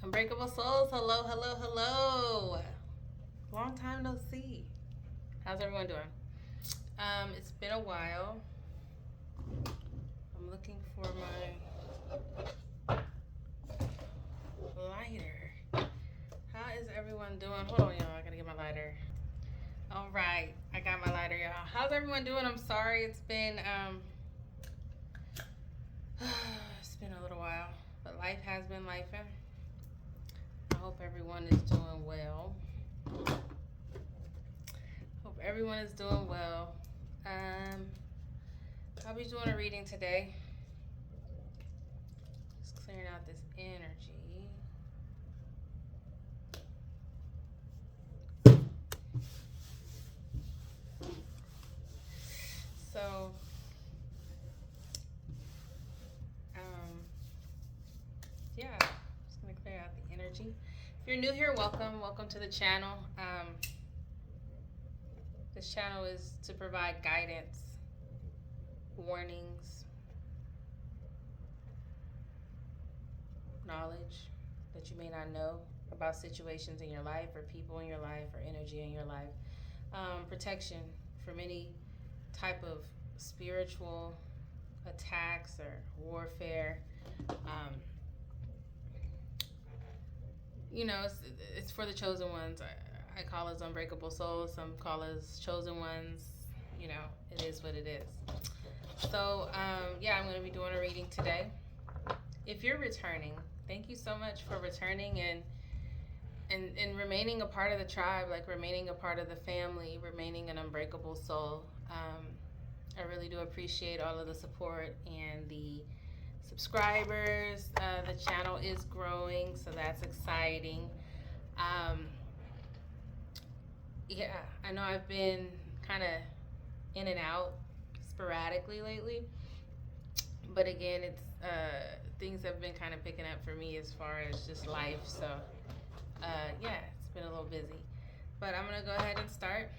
Unbreakable Souls, hello, hello, hello. Long time no see. How's everyone doing? It's been a while. I'm looking for my lighter. How is everyone doing? Hold on, y'all. I gotta get my lighter. All right, I got my lighter, y'all. How's everyone doing? I'm sorry. It's been it's been a little while, but life has been lifing. I hope everyone is doing well. Hope everyone is doing well. I'll be doing a reading today. Just clearing out this energy. So, yeah, just gonna clear out the energy. If you're new here, welcome. Welcome to the channel. This channel is to provide guidance, warnings, knowledge that you may not know about situations in your life or people in your life or energy in your life. Protection from any type of spiritual attacks or warfare. Um, it's for the chosen ones. I call us unbreakable souls. Some call us chosen ones. It is what it is. So, I'm going to be doing a reading today. If you're returning, thank you so much for returning and remaining a part of the tribe, like remaining a part of the family, remaining an unbreakable soul. I really do appreciate all of the support and the subscribers. The channel is growing, so that's exciting. I know I've been kind of in and out sporadically lately, but again, it's things have been kind of picking up for me as far as just life. So it's been a little busy, but I'm gonna go ahead and start.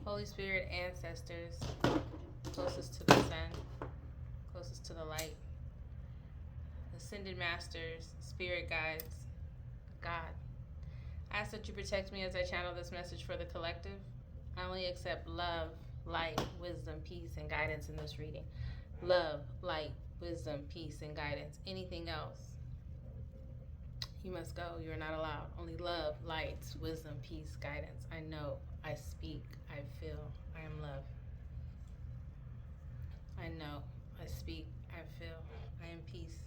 Holy Spirit, ancestors, closest to the sun, closest to the light, ascended masters, spirit guides, God, I ask that you protect me as I channel this message for the collective. I only accept love, light, wisdom, peace, and guidance in this reading. Love, light, wisdom, peace, and guidance. Anything else, you must go. You are not allowed. Only love, light, wisdom, peace, guidance. I know, I speak, I feel, I am love. I know, I speak, I feel, I am peace.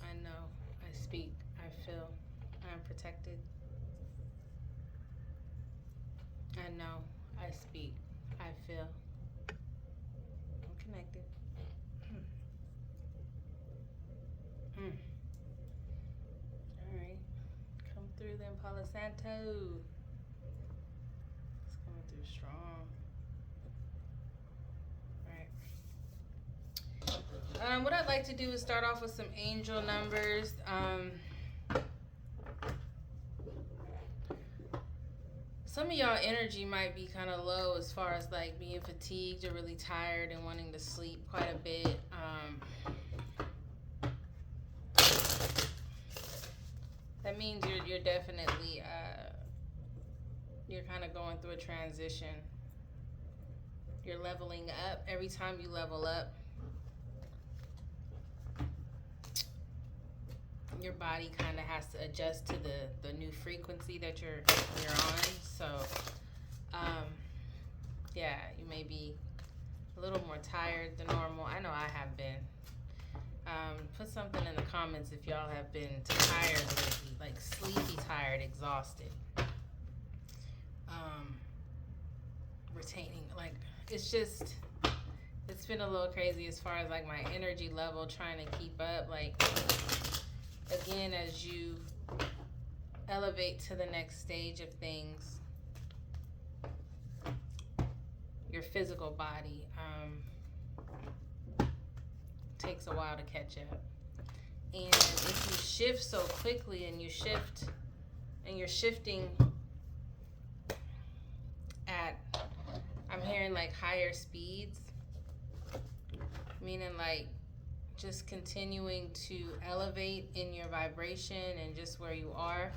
I know, I speak, I feel, I am protected. I know, I speak, I feel, I'm connected. Alright, come through then, Palo Santo. It's coming through strong. Alright. What I'd like to do is start off with some angel numbers. Some of y'all energy might be kind of low as far as like being fatigued or really tired and wanting to sleep quite a bit. That means you're definitely you're kind of going through a transition. You're leveling up. Every time you level up, your body kind of has to adjust to the new frequency that you're on. So you may be a little more tired than normal. I know I have been. Put something in the comments if y'all have been tired lately, like sleepy, tired, exhausted. Retaining, like, it's been a little crazy as far as like my energy level, trying to keep up. Like, again, as you elevate to the next stage of things, your physical body takes a while to catch up. And if you shift so quickly and you're shifting at, I'm hearing like higher speeds, meaning like just continuing to elevate in your vibration and just where you are.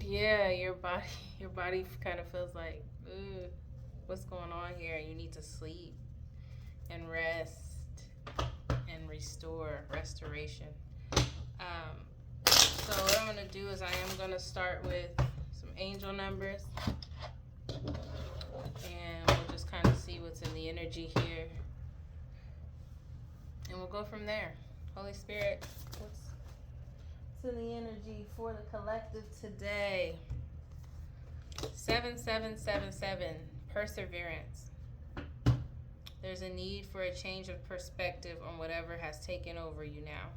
Yeah, your body kind of feels like, ooh, what's going on here? You need to sleep and rest and restore, restoration. So what I'm going to do is I am going to start with some angel numbers, and we'll just kind of see what's in the energy here, and we'll go from there. Holy Spirit, what's in the energy for the collective today? 7777, perseverance. There's a need for a change of perspective on whatever has taken over you now.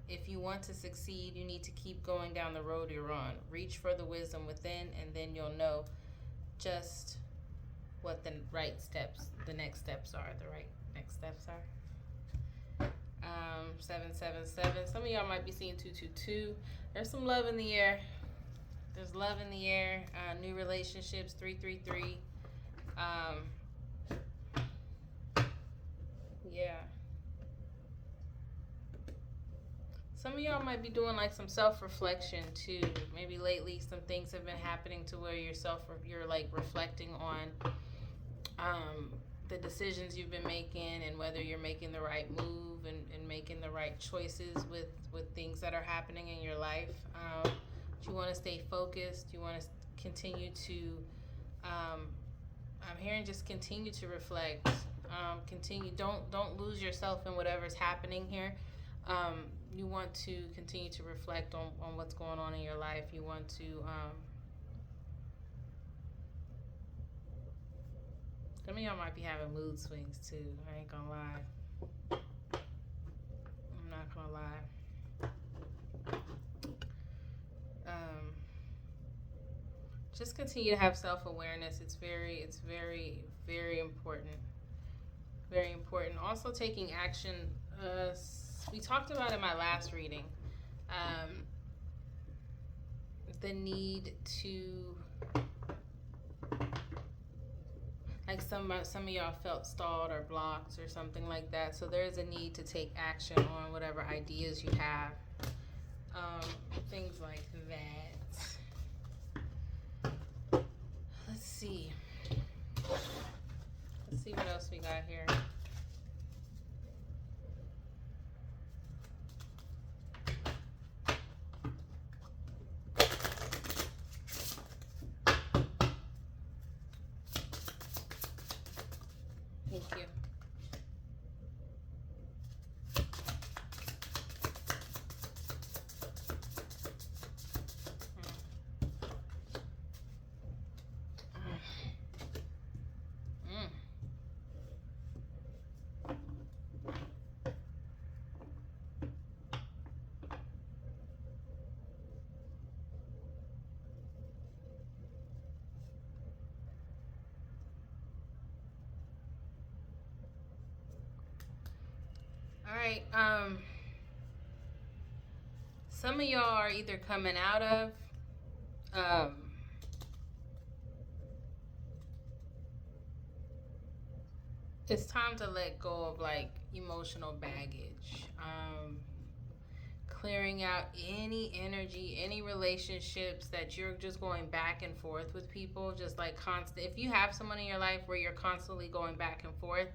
If you want to succeed, you need to keep going down the road you're on. Reach for the wisdom within, and then you'll know just what the next steps are. 777. Some of y'all might be seeing 222. There's some love in the air. There's love in the air. New relationships. 333. Yeah. Some of y'all might be doing like some self-reflection too. Maybe lately some things have been happening to where you're like reflecting on the decisions you've been making and whether you're making the right move and making the right choices with things that are happening in your life. You want to stay focused. You want to continue to, I'm hearing just continue to reflect. Don't lose yourself in whatever's happening here. You want to continue to reflect on what's going on in your life. You want to, some of y'all might be having mood swings too. I ain't gonna lie. I'm not gonna lie. Just continue to have self-awareness. It's very, very important. Very important. Also taking action. We talked about in my last reading the need to, like some of y'all felt stalled or blocked or something like that. So there's a need to take action on whatever ideas you have. Things like that. Let's see what else we got here. Thank you. All right. Some of y'all are either coming out of it's time to let go of like emotional baggage. Clearing out any energy, any relationships that you're just going back and forth with people, just like constant. If you have someone in your life where you're constantly going back and forth,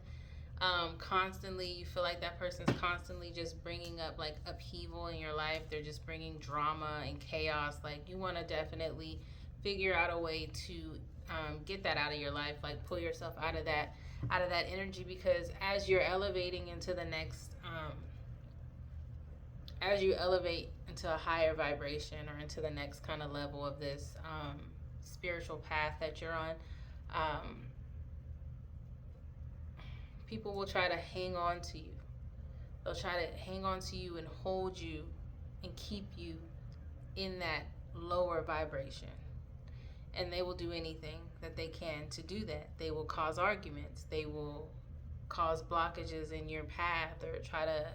constantly you feel like that person's constantly just bringing up like upheaval in your life. They're just bringing drama and chaos. Like you want to definitely figure out a way to get that out of your life. Like pull yourself out of that energy, because as you're elevating into the next as you elevate into a higher vibration or into the next kind of level of this spiritual path that you're on, people will try to hang on to you. They'll try to hang on to you and hold you and keep you in that lower vibration. And they will do anything that they can to do that. They will cause arguments. They will cause blockages in your path or try to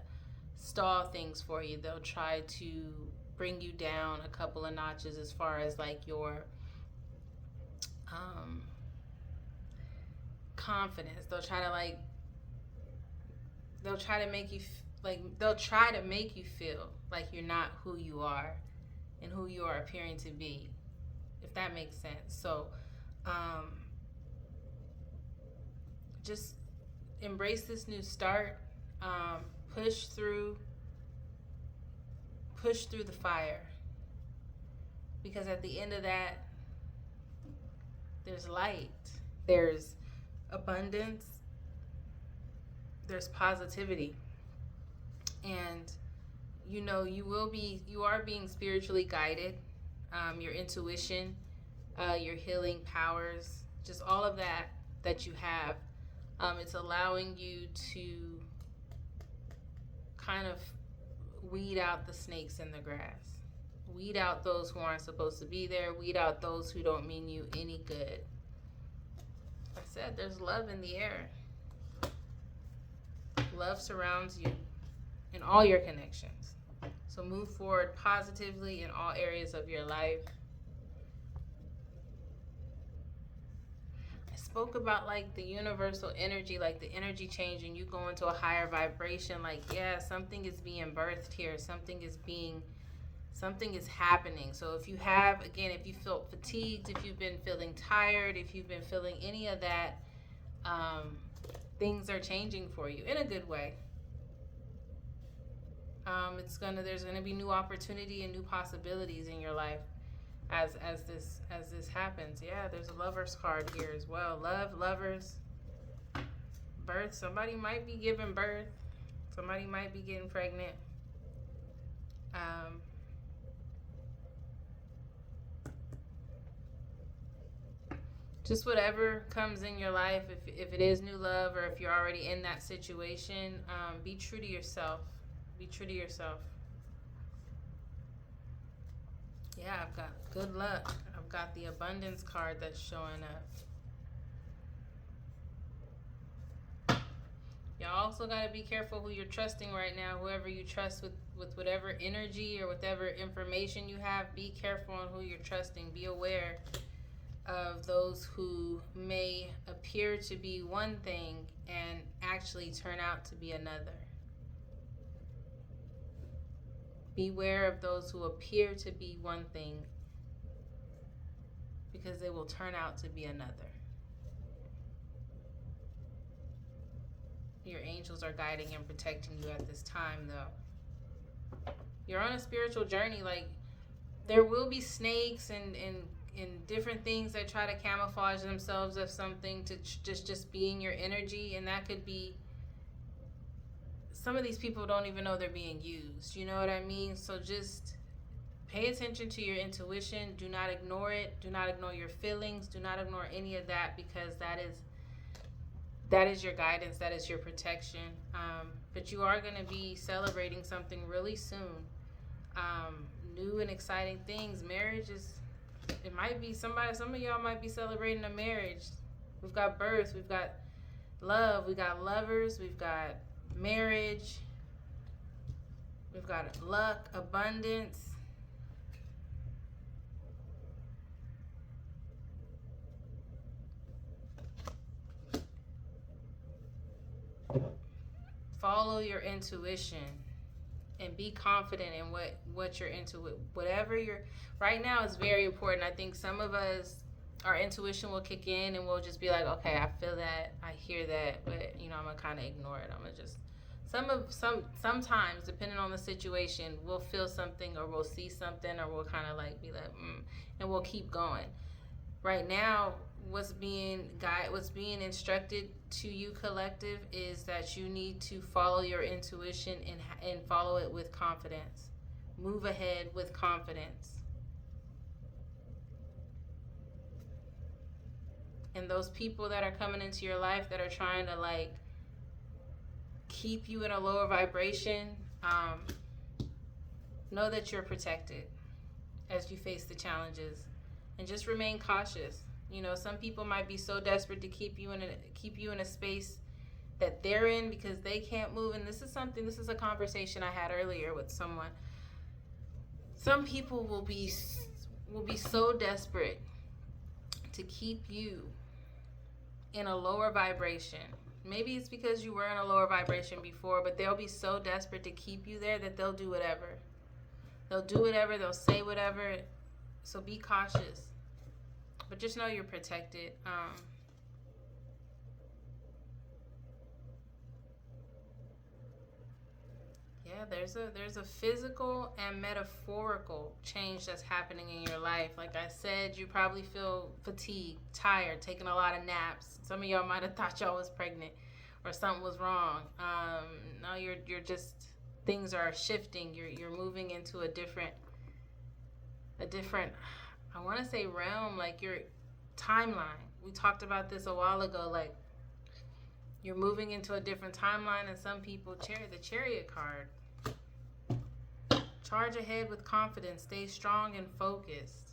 stall things for you. They'll try to bring you down a couple of notches as far as like your confidence. They'll try to like they'll try to make you they'll try to make you feel like you're not who you are and who you are appearing to be, if that makes sense. So just embrace this new start. Push through the fire, because at the end of that, there's light, there's abundance, there's positivity. And you are being spiritually guided. Your intuition, your healing powers, just all of that you have, it's allowing you to kind of weed out the snakes in the grass. Weed out those who aren't supposed to be there. Weed out those who don't mean you any good. I said there's love in the air. Love surrounds you in all your connections. So move forward positively in all areas of your life. I spoke about like the universal energy, like the energy change, and you go into a higher vibration. Like, yeah, something is being birthed here. Something is happening. So if you feel fatigued, if you've been feeling tired, if you've been feeling any of that, things are changing for you in a good way. There's gonna be new opportunity and new possibilities in your life as this happens. Yeah, there's a Lover's card here as well. Love, lovers, birth. Somebody might be giving birth. Somebody might be getting pregnant. Just whatever comes in your life, if it is new love or if you're already in that situation, be true to yourself. Be true to yourself. Yeah, I've got good luck. I've got the abundance card that's showing up. Y'all also got to be careful who you're trusting right now. Whoever you trust with whatever energy or whatever information you have, be careful on who you're trusting. Be aware of those who may appear to be one thing and actually turn out to be another. Beware of those who appear to be one thing, because they will turn out to be another. Your angels are guiding and protecting you at this time, though. You're on a spiritual journey. Like, there will be snakes and different things that try to camouflage themselves as something to just be in your energy, and that could be, some of these people don't even know they're being used. You know what I mean? So just pay attention to your intuition. Do not ignore it. Do not ignore your feelings. Do not ignore any of that, because that is your guidance. That is your protection. But you are going to be celebrating something really soon. New and exciting things. Marriage is, it might be some of y'all might be celebrating a marriage. We've got birth. We've got love. We've got lovers. We've got marriage. We've got luck, abundance. Follow your intuition and be confident in what you're into. Whatever you're right now is very important. I think some of us, our intuition will kick in and we'll just be like, okay, I feel that, I hear that, but I'm gonna kind of ignore it. I'm gonna just sometimes, depending on the situation, we'll feel something or we'll see something or we'll kind of like be like, and we'll keep going. Right now, what's being instructed to you, collective, is that you need to follow your intuition and follow it with confidence. Move ahead with confidence. And those people that are coming into your life that are trying to like keep you in a lower vibration, know that you're protected as you face the challenges, and just remain cautious. Some people might be so desperate to keep you in a space that they're in because they can't move. And this is a conversation I had earlier with someone. Some people will be so desperate to keep you in a lower vibration, Maybe it's because you were in a lower vibration before, but they'll be so desperate to keep you there that they'll do whatever. They'll do whatever, they'll say whatever. So be cautious. But just know you're protected. Yeah, there's a physical and metaphorical change that's happening in your life. Like I said, you probably feel fatigued, tired, taking a lot of naps. Some of y'all might have thought y'all was pregnant or something was wrong. No, you're just, things are shifting. You're moving into a different I want to say realm, like your timeline. We talked about this a while ago, like you're moving into a different timeline, and some people the Chariot card. Charge ahead with confidence. Stay strong and focused.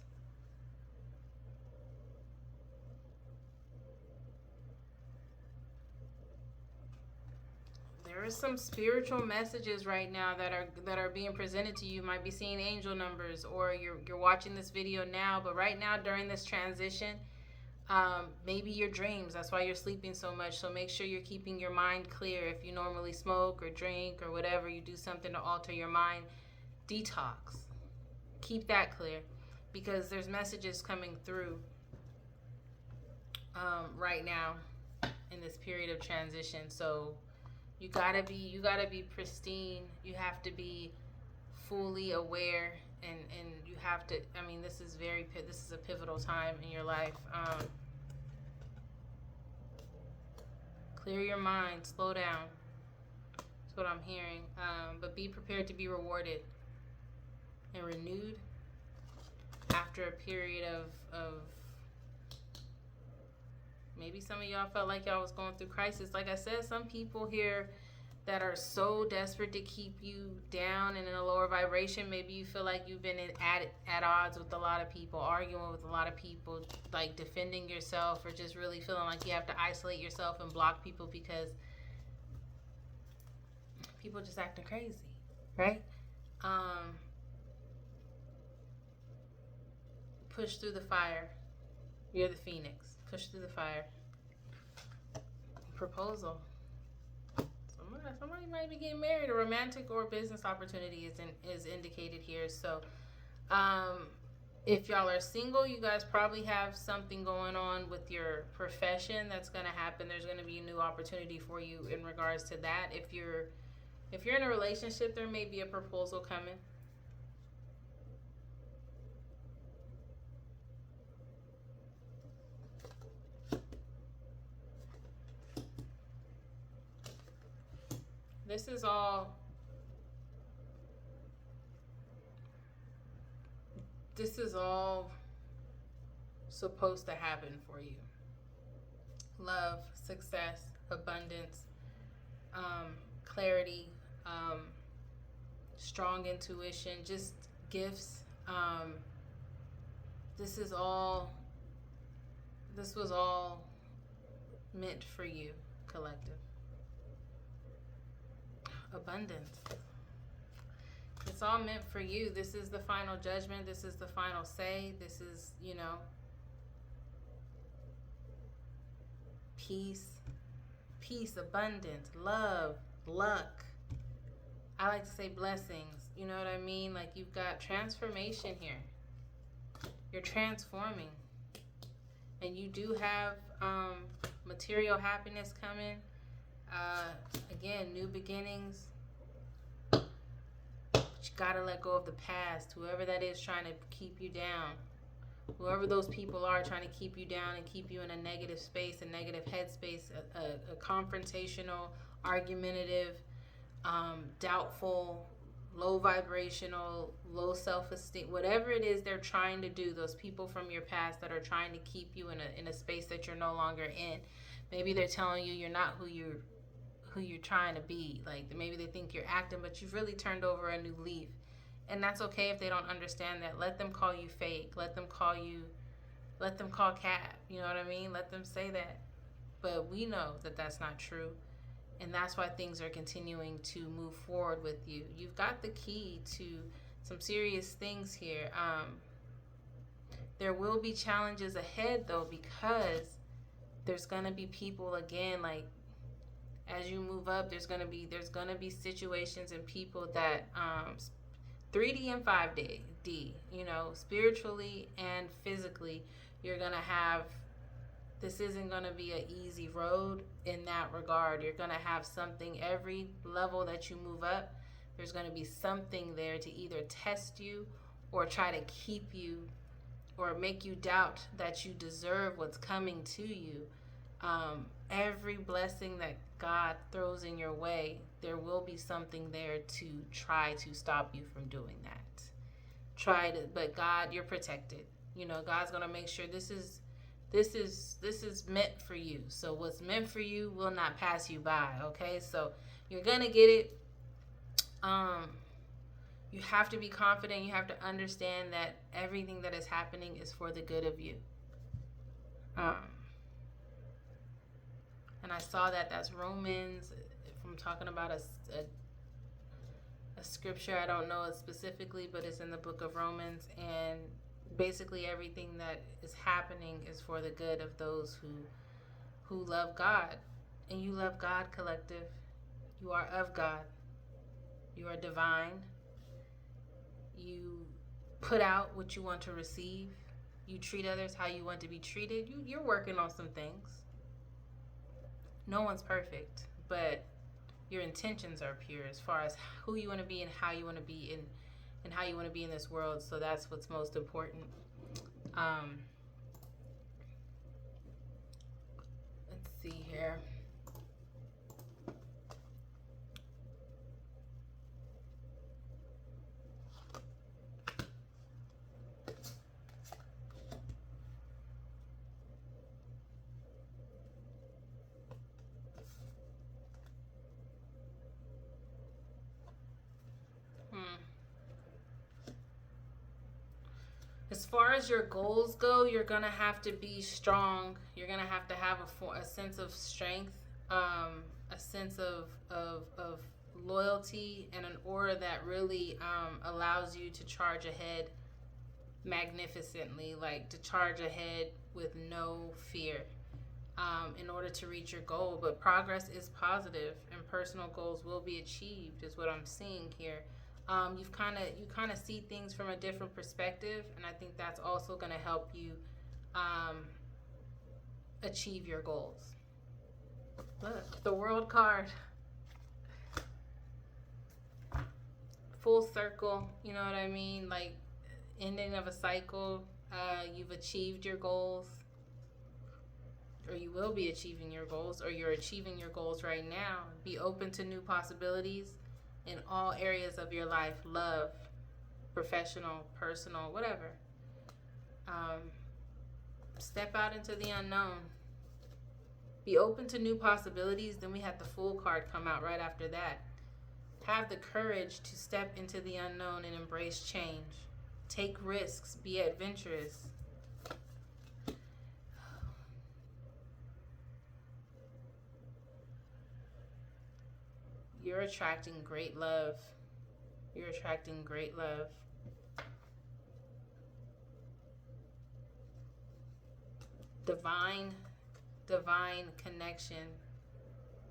There are some spiritual messages right now that are being presented to you. You might be seeing angel numbers, or you're watching this video now, but right now during this transition, maybe your dreams. That's why you're sleeping so much. So make sure you're keeping your mind clear. If you normally smoke or drink or whatever, you do something to alter your mind, detox. Keep that clear, because there's messages coming through right now in this period of transition. So you gotta be pristine. You have to be fully aware, and you have to. I mean, this is a pivotal time in your life. Clear your mind. Slow down. That's what I'm hearing. But be prepared to be rewarded and renewed after a period of maybe some of y'all felt like y'all was going through crisis. Like I said, some people here that are so desperate to keep you down and in a lower vibration. Maybe you feel like you've been at odds with a lot of people, arguing with a lot of people, like defending yourself, or just really feeling like you have to isolate yourself and block people because people just acting crazy, right? Push through the fire. You're the phoenix. Push through the fire. Proposal. Somebody might be getting married. A romantic or business opportunity is indicated here. So, if y'all are single, you guys probably have something going on with your profession that's going to happen. There's going to be a new opportunity for you in regards to that. If you're in a relationship, there may be a proposal coming. This is all supposed to happen for you. Love, success, abundance, clarity, strong intuition, just gifts. This was all meant for you, collective. Abundance. It's all meant for you. This is the final judgment. This is the final say. This is, peace, abundance, love, luck. I like to say blessings. You know what I mean? Like, you've got transformation here. You're transforming. And you do have material happiness coming. Again, new beginnings. But you gotta let go of the past. Whoever that is trying to keep you down. Whoever those people are trying to keep you down and keep you in a negative space, a negative headspace, a confrontational, argumentative, doubtful, low vibrational, low self-esteem, whatever it is they're trying to do, those people from your past that are trying to keep you in a space that you're no longer in. Maybe they're telling you you're not who you're trying to be. Like, maybe they think you're acting, but you've really turned over a new leaf. And that's okay if they don't understand that. Let them call you fake. Let them call cap. You know what I mean? Let them say that. But we know that that's not true. And that's why things are continuing to move forward with you. You've got the key to some serious things here. There will be challenges ahead, though, because there's going to be people, again, like, As you move up, there's gonna be situations and people that 3D and 5D, spiritually and physically, you're gonna have. This isn't gonna be an easy road in that regard. You're gonna have something every level that you move up. There's gonna be something there to either test you or try to keep you or make you doubt that you deserve what's coming to you. Every blessing that God throws in your way, there will be something there to try to stop you from doing that. But God, you're protected. God's gonna make sure this is meant for you. So what's meant for you will not pass you by. Okay, so you're gonna get it. You have to be confident. You have to understand that everything that is happening is for the good of you. And I saw that's Romans. If I'm talking about a scripture, I don't know it specifically, but it's in the book of Romans. And basically everything that is happening is for the good of those who love God. And you love God, collective. You are of God. You are divine. You put out what you want to receive. You treat others how you want to be treated. You're working on some things. No one's perfect, but your intentions are pure as far as who you want to be and how you want to be and how you want to be in this world. So that's what's most important. Let's see here. As far as your goals go, you're going to have to be strong. You're going to have a sense of strength, a sense of loyalty, and an aura that really allows you to charge ahead magnificently, like to charge ahead with no fear in order to reach your goal. But progress is positive and personal goals will be achieved is what I'm seeing here. You kind of see things from a different perspective, and I think that's also going to help you achieve your goals. Look, the World card. Full circle, you know what I mean? Like ending of a cycle. You've achieved your goals, or you will be achieving your goals, or you're achieving your goals right now. Be open to new possibilities in all areas of your life. Love, professional, personal, whatever. Step out into the unknown. Be open to new possibilities. Then we have the Fool card come out right after that. Have the courage to step into the unknown and embrace change. Take risks. Be adventurous. You're attracting great love. You're attracting great love. Divine connection.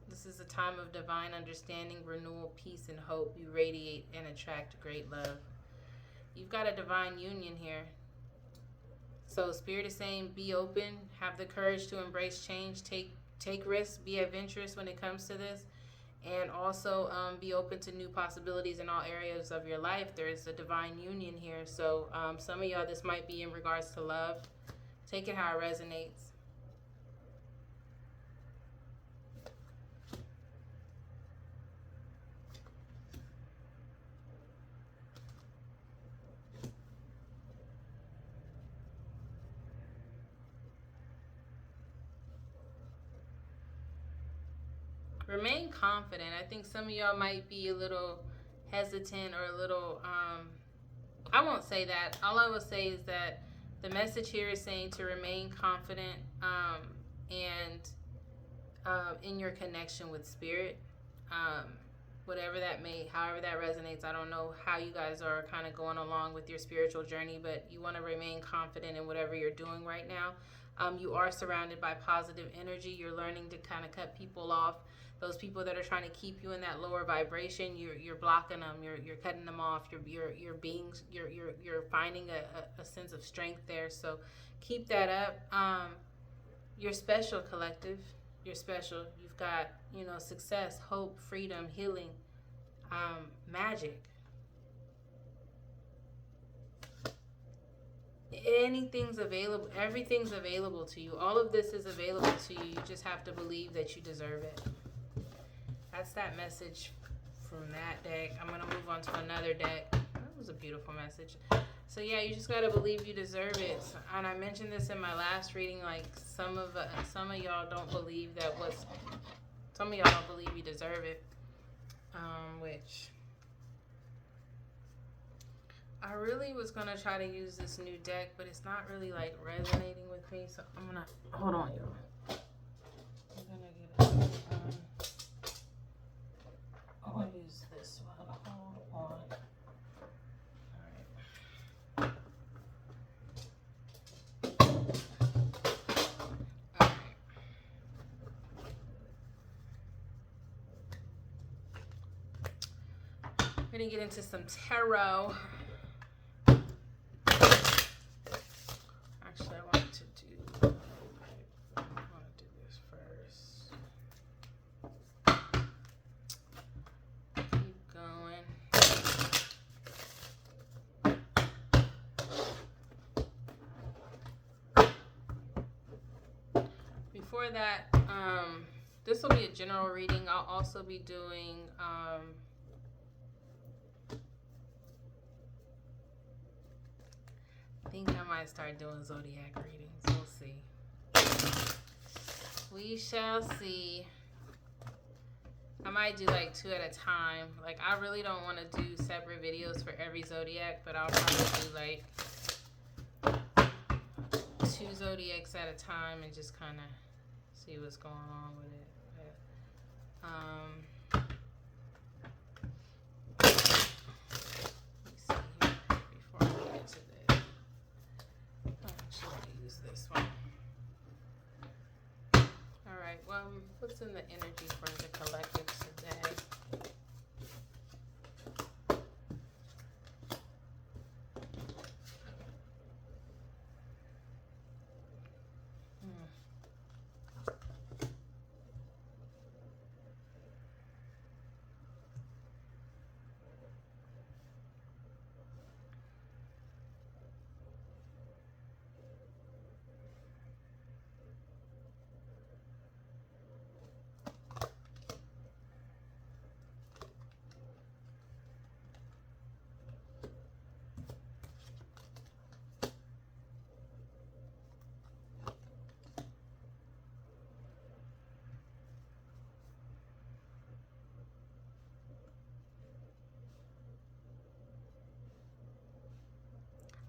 This is a time of divine understanding, renewal, peace, and hope. You radiate and attract great love. You've got a divine union here. So Spirit is saying be open, have the courage to embrace change, take risks, be adventurous when it comes to this. And also be open to new possibilities in all areas of your life. There is a divine union here. So some of y'all, this might be in regards to love. Take it how it resonates. Remain confident. I think some of y'all might be a little hesitant or a little, I won't say that. All I will say is that the message here is saying to remain confident and in your connection with Spirit. However that resonates. I don't know how you guys are kind of going along with your spiritual journey, but you want to remain confident in whatever you're doing right now. You are surrounded by positive energy. You're learning to kind of cut people off. Those people that are trying to keep you in that lower vibration, you're blocking them. You're cutting them off. You're finding a sense of strength there. So keep that up. You're special, collective. You're special. You've got, success, hope, freedom, healing, magic. Anything's available. Everything's available to you. All of this is available to you. You just have to believe that you deserve it. That's that message from that deck. I'm going to move on to another deck. That was a beautiful message. So yeah, you just got to believe you deserve it. And I mentioned this in my last reading, like some of y'all don't believe some of y'all don't believe you deserve it. Which I really was going to try to use this new deck, but it's not really like resonating with me. So I'm going to, hold on, y'all. I'm going to get it. I'll use this one. Hold on. All right. We're going to get into some tarot. Actually, I want to do this first. Keep going. Before that, this will be a general reading. I'll also be doing I think I might start doing zodiac readings. We'll see. We shall see. I might do like 2 at a time. Like, I really don't want to do separate videos for every zodiac, but I'll probably do like 2 zodiacs at a time and just kind of see what's going on with it. But, let me see here before I get into this. Actually, I'm going to use this one. Alright, well, what's in the energy for the collective today?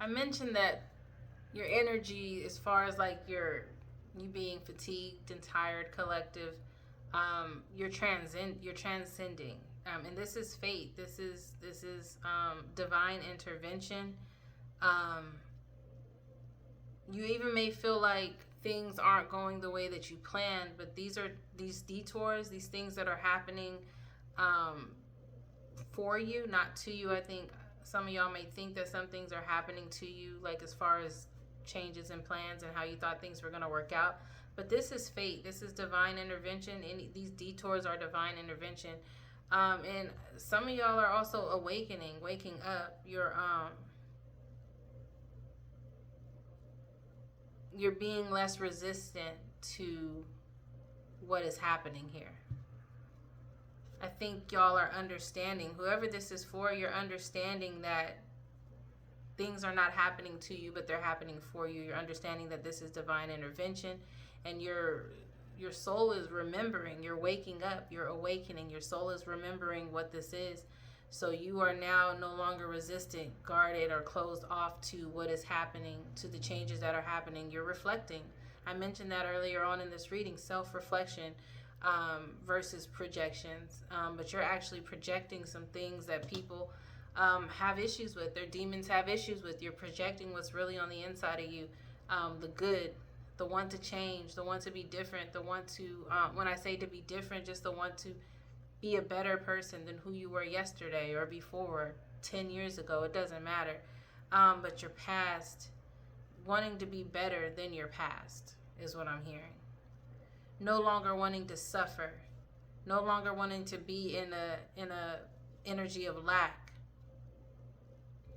I mentioned that your energy, as far as like you being fatigued and tired, collective, you're transcending, and this is fate. This is divine intervention. You even may feel like things aren't going the way that you planned, but these detours, these things that are happening for you, not to you. I think some of y'all may think that some things are happening to you, like as far as changes in plans and how you thought things were going to work out. But this is fate. This is divine intervention. These detours are divine intervention. And some of y'all are also waking up. You're being less resistant to what is happening here. I think y'all are understanding, whoever this is for, you're understanding that things are not happening to you, but they're happening for you. You're understanding that this is divine intervention, and your soul is remembering. You're waking up, you're awakening. Your soul is remembering what this is. So you are now no longer resistant, guarded, or closed off to what is happening, to the changes that are happening. You're reflecting. I mentioned that earlier on in this reading, self-reflection. Versus projections, but you're actually projecting some things that people have issues with. Their demons have issues with. You're projecting what's really on the inside of you, the good, the one to change, the one to be different, the one to, when I say to be different, just the one to be a better person than who you were yesterday or before, 10 years ago. It doesn't matter. But your past, wanting to be better than your past is what I'm hearing. No longer wanting to suffer. No longer wanting to be in a energy of lack.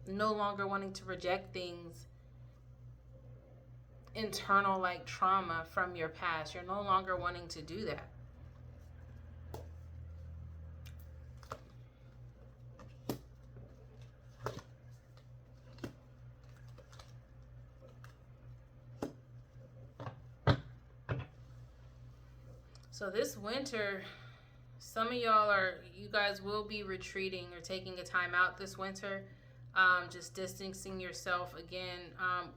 No longer wanting to reject things, internal like trauma from your past. You're no longer wanting to do that. So this winter, some of you guys will be retreating or taking a time out this winter. Just distancing yourself again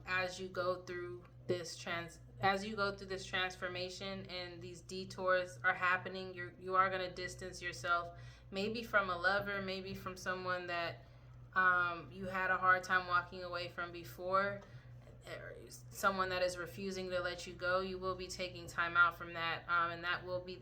as you go through this transformation, and these detours are happening. You are going to distance yourself, maybe from a lover, maybe from someone that you had a hard time walking away from before, someone that is refusing to let you go. You will be taking time out from that, and that will be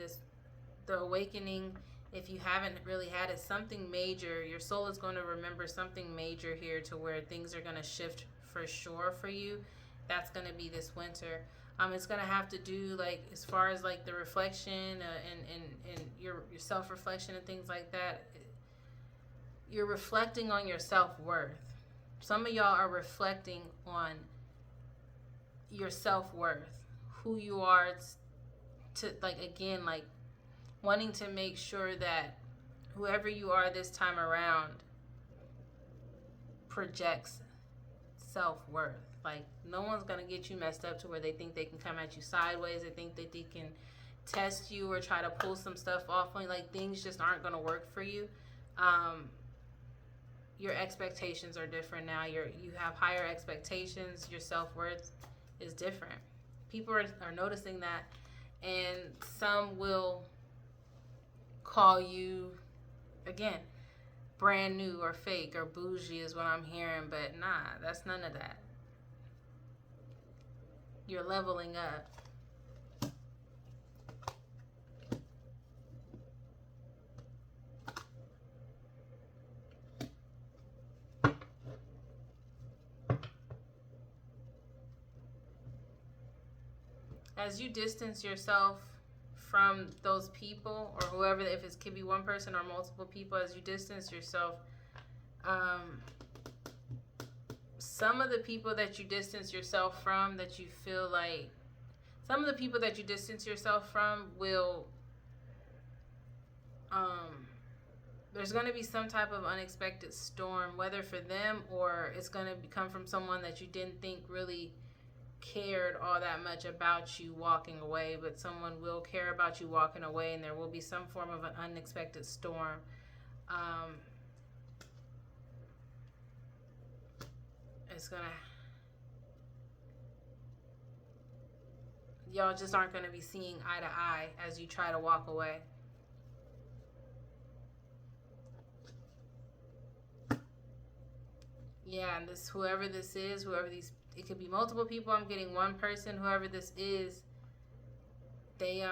the awakening. If you haven't really had it, something major. Your soul is going to remember something major here, to where things are going to shift for sure for you. That's going to be this winter. It's going to have to do, like, as far as like the reflection and your self-reflection and things like that. You're reflecting on your self-worth. Some of y'all are reflecting on your self-worth, who you are, to, like, again, like, wanting to make sure that whoever you are this time around projects self-worth. Like, no one's going to get you messed up to where they think they can come at you sideways. They think that they can test you or try to pull some stuff off on you. Like, things just aren't going to work for you. Your expectations are different now. You have higher expectations. Your self-worth is different. People are noticing that, and some will call you, again, brand new or fake or bougie is what I'm hearing, but nah, that's none of that. You're leveling up. As you distance yourself from those people or whoever, if it could be one person or multiple people, as you distance yourself, some of the people that you distance yourself from, that you feel like, some of the people that you distance yourself from will, there's going to be some type of unexpected storm, whether for them or it's going to come from someone that you didn't think really cared all that much about you walking away, but someone will care about you walking away, and there will be some form of an unexpected storm. Y'all just aren't gonna be seeing eye to eye as you try to walk away. Yeah, and whoever this is, it could be multiple people. I'm getting one person. Whoever this is, they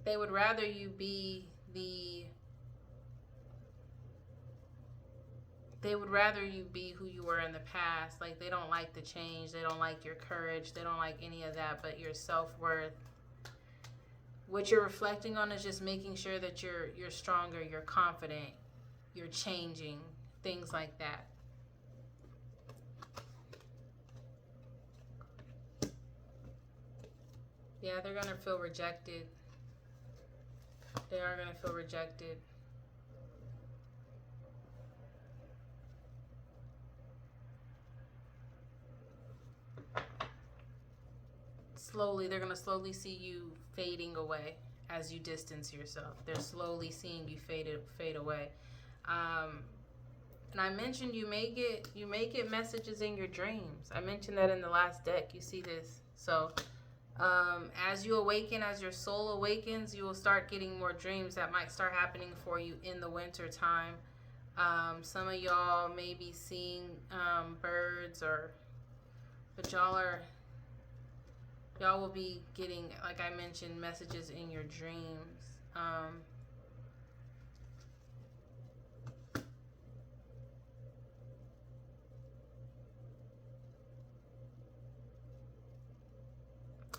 would rather you be who you were in the past. Like, they don't like the change. They don't like your courage. They don't like any of that, but your self-worth. What you're reflecting on is just making sure that you're stronger, you're confident, you're changing, things like that. Yeah, they're going to feel rejected. They are going to feel rejected. They're going to slowly see you fading away as you distance yourself. They're slowly seeing you fade away. And I mentioned you may get messages in your dreams. I mentioned that in the last deck. You see this. So as you awaken, as your soul awakens, you will start getting more dreams that might start happening for you in the winter time. Some of y'all may be seeing birds or But y'all will be getting, like I mentioned, messages in your dreams.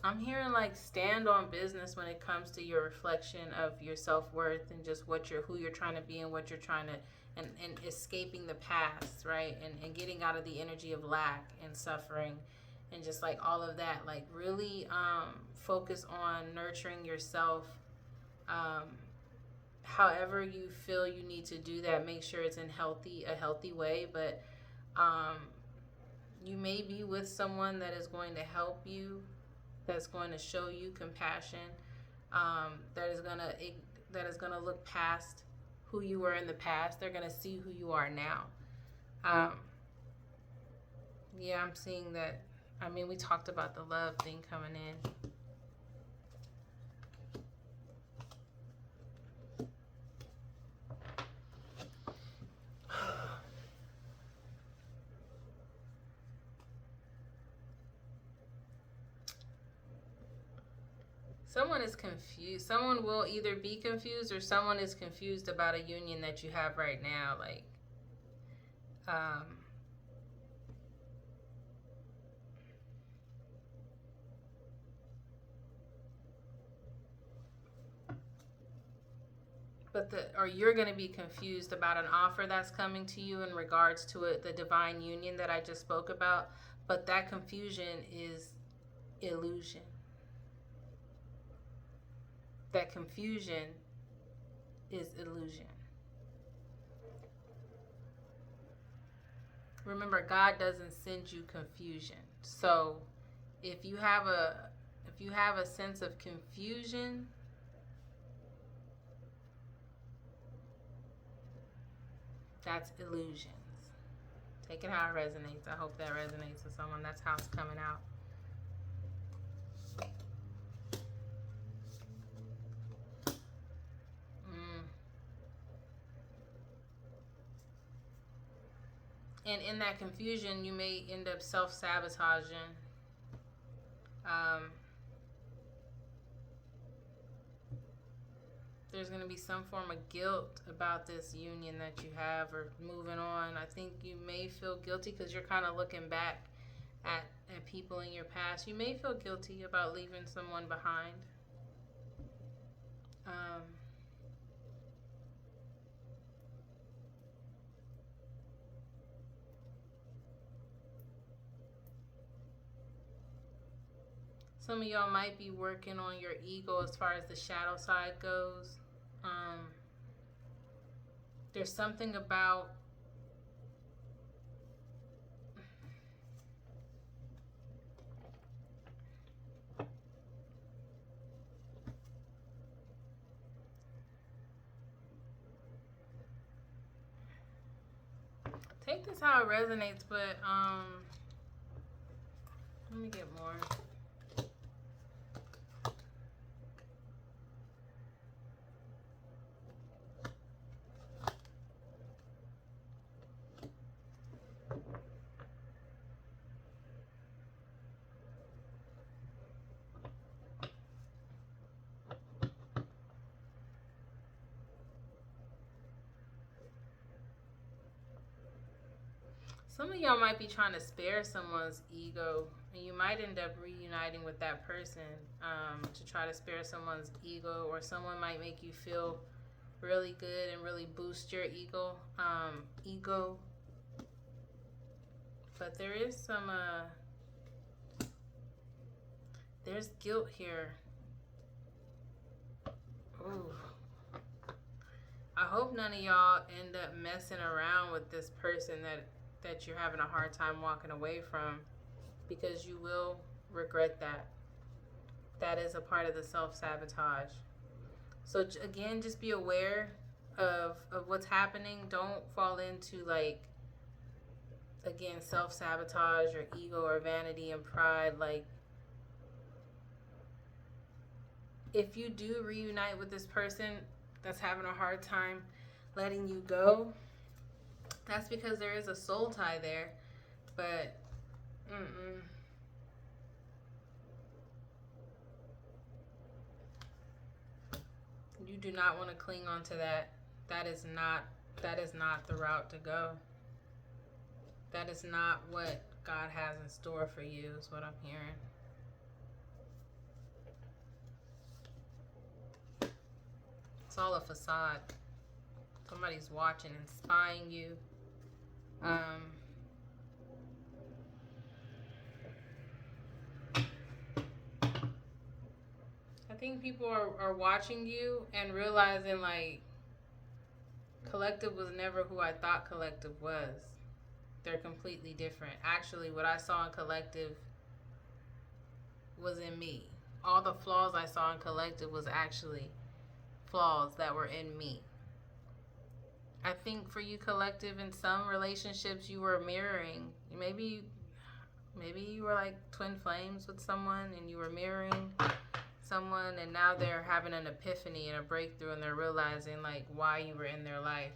I'm hearing like stand on business when it comes to your reflection of your self-worth and just who you're trying to be and what you're trying to, and escaping the past, right? And getting out of the energy of lack and suffering and just like all of that. Like really focus on nurturing yourself. However you feel you need to do that, make sure it's in a healthy way. But you may be with someone that is going to help you, that's going to show you compassion, that is gonna look past who you were in the past. They're gonna see who you are now. Yeah, I'm seeing that. I mean, we talked about the love thing coming in. Someone is confused. Someone will either be confused or someone is confused about a union that you have right now. Like, or you're going to be confused about an offer that's coming to you in regards to the divine union that I just spoke about. But that confusion is illusion. That confusion is illusion. Remember, God doesn't send you confusion. So if you have a sense of confusion, that's illusions. Take it how it resonates. I hope that resonates with someone. That's how it's coming out. And in that confusion, you may end up self-sabotaging. There's going to be some form of guilt about this union that you have or moving on. I think you may feel guilty because you're kind of looking back at people in your past. You may feel guilty about leaving someone behind. Some of y'all might be working on your ego as far as the shadow side goes. There's something about take this how it resonates, but let me get more. Some of y'all might be trying to spare someone's ego, and you might end up reuniting with that person to try to spare someone's ego, or someone might make you feel really good and really boost your ego. But there is some there's guilt here. Ooh. I hope none of y'all end up messing around with this person that you're having a hard time walking away from, because you will regret that. That is a part of the self-sabotage. So again, just be aware of what's happening. Don't fall into, like, again, self-sabotage or ego or vanity and pride. Like, if you do reunite with this person that's having a hard time letting you go, that's because there is a soul tie there. But You do not want to cling on to that. That is not the route to go. That is not what God has in store for you, is what I'm hearing. It's all a facade. Somebody's watching and spying you. I think people are watching you and realizing, like, Collective was never who I thought Collective was. They're completely different. Actually, what I saw in Collective was in me. All the flaws I saw in Collective was actually flaws that were in me. I think for you, Collective, in some relationships you were mirroring. Maybe you were like twin flames with someone and you were mirroring someone, and now they're having an epiphany and a breakthrough, and they're realizing, like, why you were in their life.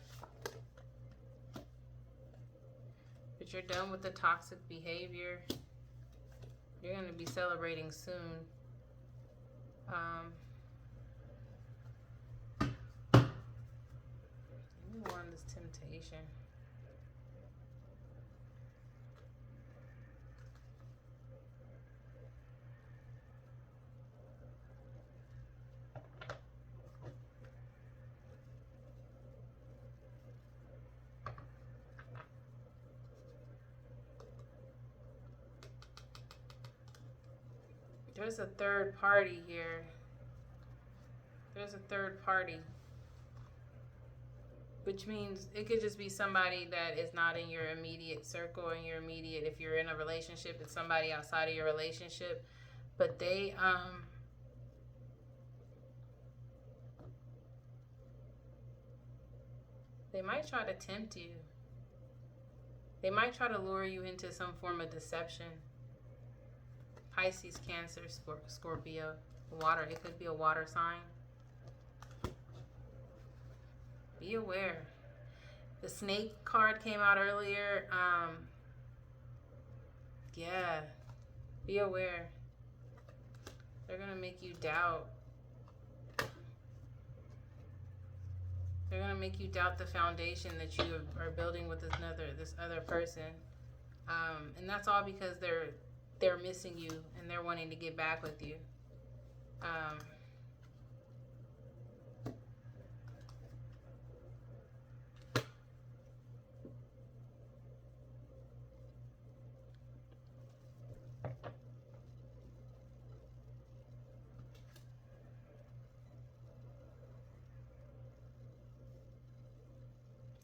But you're done with the toxic behavior. You're going to be celebrating soon. You want this temptation. There's a third party here. There's a third party. Which means it could just be somebody that is not in your immediate circle, in your immediate, if you're in a relationship, it's somebody outside of your relationship. But they might try to tempt you. They might try to lure you into some form of deception. Pisces, Cancer, Scorpio, water. It could be a water sign. Be aware. The snake card came out earlier. Yeah. Be aware. They're going to make you doubt. They're going to make you doubt the foundation that you are building with this other person. And that's all because they're missing you and they're wanting to get back with you.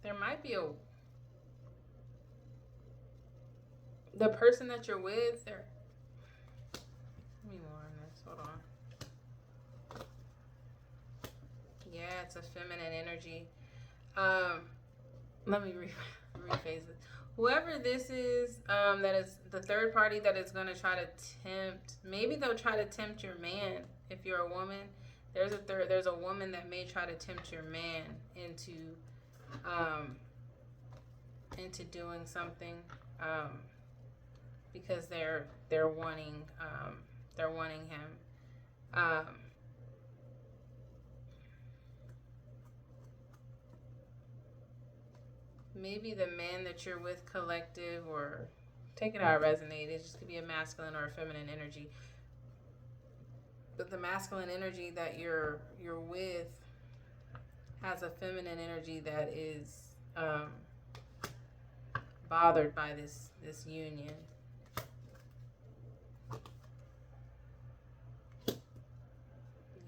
There might be the person that you're with, let me more on this, hold on. Yeah, it's a feminine energy. Let me rephrase it. Whoever this is, that is the third party that is going to try to tempt, maybe they'll try to tempt your man. If you're a woman, there's a woman that may try to tempt your man into doing something, because they're wanting him. Maybe the man that you're with, Collective, or take it how it resonates. It just could be a masculine or a feminine energy. But the masculine energy that you're with has a feminine energy that is bothered by this union.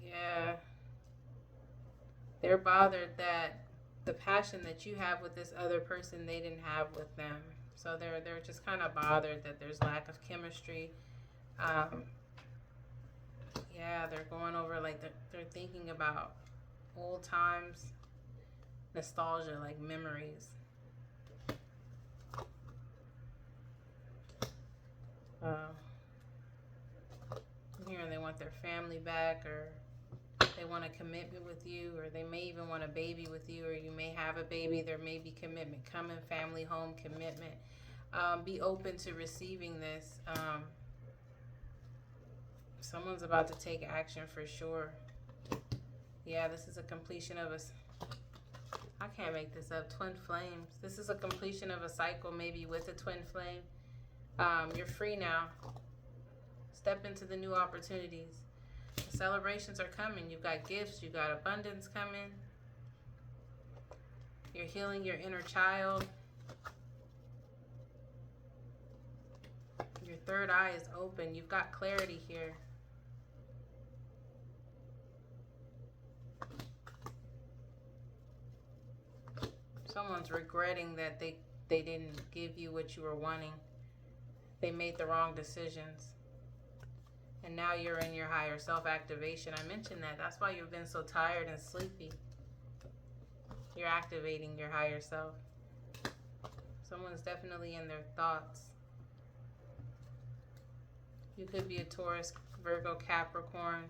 Yeah. They're bothered that the passion that you have with this other person, they didn't have with them. So they're just kind of bothered that there's lack of chemistry. Yeah, they're going over, like, they're thinking about old times, nostalgia, like memories. Here they want their family back, or they want a commitment with you, or they may even want a baby with you, or you may have a baby. There may be commitment coming, family, home, commitment. Be open to receiving this. Someone's about to take action for sure. Yeah, this is a completion of a... I can't make this up. Twin flames. This is a completion of a cycle, maybe with a twin flame. You're free now. Step into the new opportunities. The celebrations are coming. You've got gifts. You've got abundance coming. You're healing your inner child. Your third eye is open. You've got clarity here. Someone's regretting that they didn't give you what you were wanting. They made the wrong decisions. And now you're in your higher self activation. I mentioned that. That's why you've been so tired and sleepy. You're activating your higher self. Someone's definitely in their thoughts. You could be a Taurus, Virgo, Capricorn.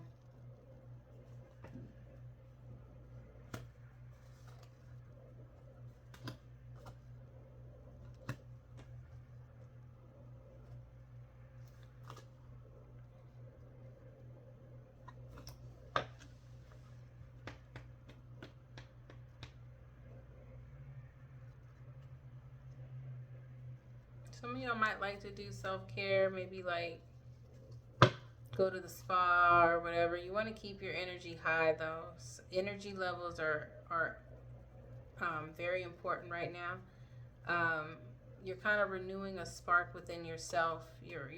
Some of y'all might like to do self-care, maybe like go to the spa or whatever. You want to keep your energy high though. Energy levels are very important right now. You're kind of renewing a spark within yourself. You're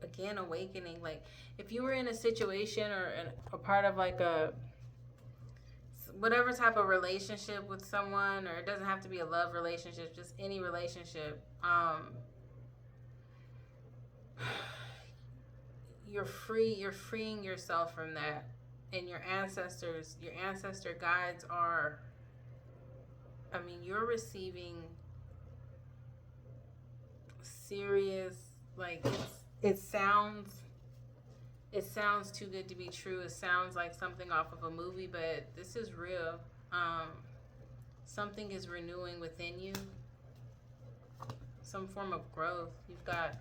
again awakening. Like if you were in a situation or a part of like a whatever type of relationship with someone, or it doesn't have to be a love relationship, just any relationship, you're freeing yourself from that. And your ancestor guides are, I mean, you're receiving serious, like it sounds too good to be true. It sounds like something off of a movie, but this is real. Something is renewing within you. Some form of growth. You've got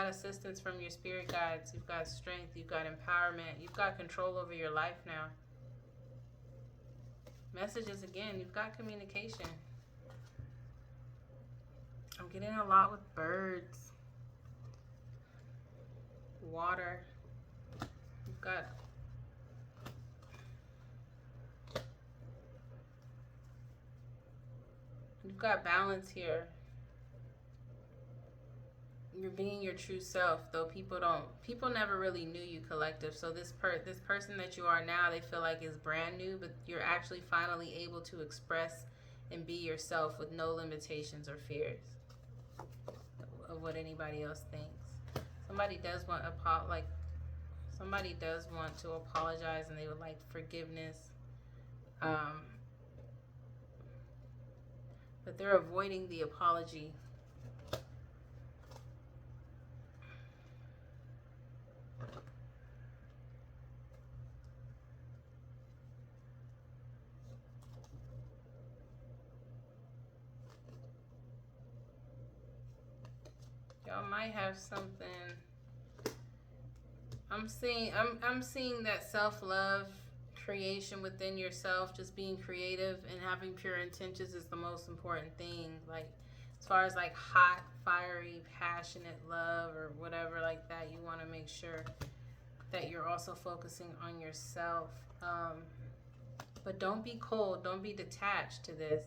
assistance from your spirit guides. You've got strength. You've got empowerment. You've got control over your life now. Messages again. You've got communication. I'm getting a lot with birds. Water. You've got balance here. You're being your true self, though people never really knew you, collective. So this person that you are now, they feel like is brand new, but you're actually finally able to express and be yourself with no limitations or fears of what anybody else thinks. Somebody does want to apologize, and they would like forgiveness, but they're avoiding the apology. Y'all might have something. I'm seeing that self-love, creation within yourself, just being creative and having pure intentions is the most important thing. Like as far as like hot, fiery, passionate love or whatever like that, you want to make sure that you're also focusing on yourself. But don't be cold. Don't be detached to this.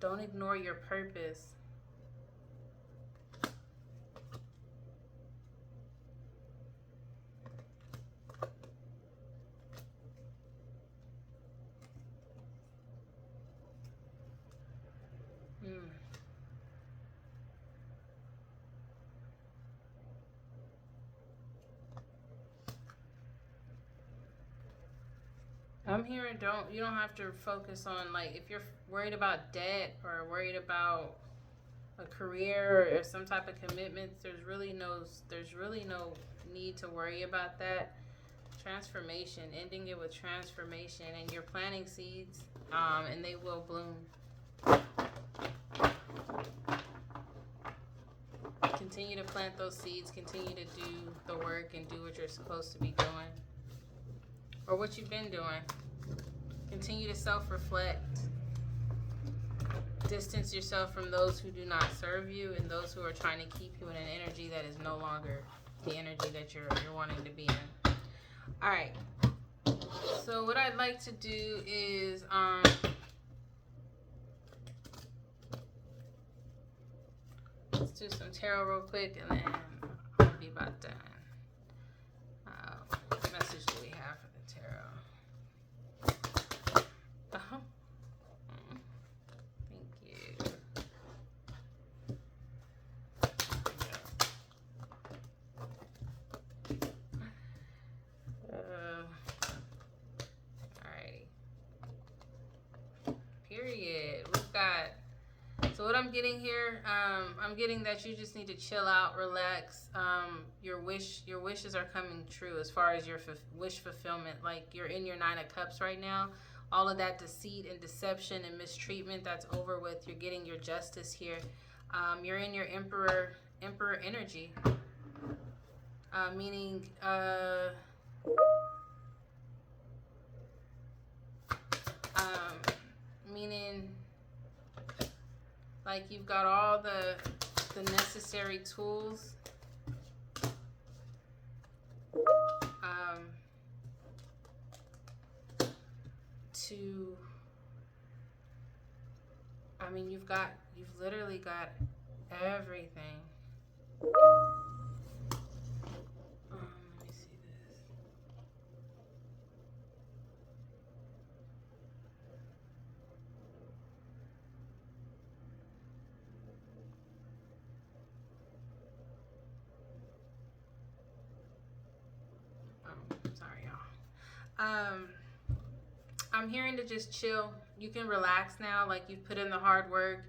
Don't ignore your purpose. I'm hearing you don't have to focus on, like, if you're worried about debt or worried about a career or some type of commitments, there's really no need to worry about that. Transformation, ending it with transformation, and you're planting seeds, and they will bloom. Continue to plant those seeds. Continue to do the work and do what you're supposed to be doing, or what you've been doing. Continue to self-reflect. Distance yourself from those who do not serve you and those who are trying to keep you in an energy that is no longer the energy that you're wanting to be in. All right. So what I'd like to do is let's do some tarot real quick, and then I'll be about done. What message do we have for the tarot? Thank you. Alrighty. Period. We've got. So what I'm getting here, I'm getting that you just need to chill out, relax. Your wishes are coming true as far as your wish fulfillment. Like, you're in your 9 of Cups right now. All of that deceit and deception and mistreatment, that's over with. You're getting your justice here. You're in your emperor energy, meaning like you've got all the necessary tools to, I mean, you've literally got everything. Let me see this. Sorry, y'all. I'm hearing to just chill. You can relax now. Like, you've put in the hard work.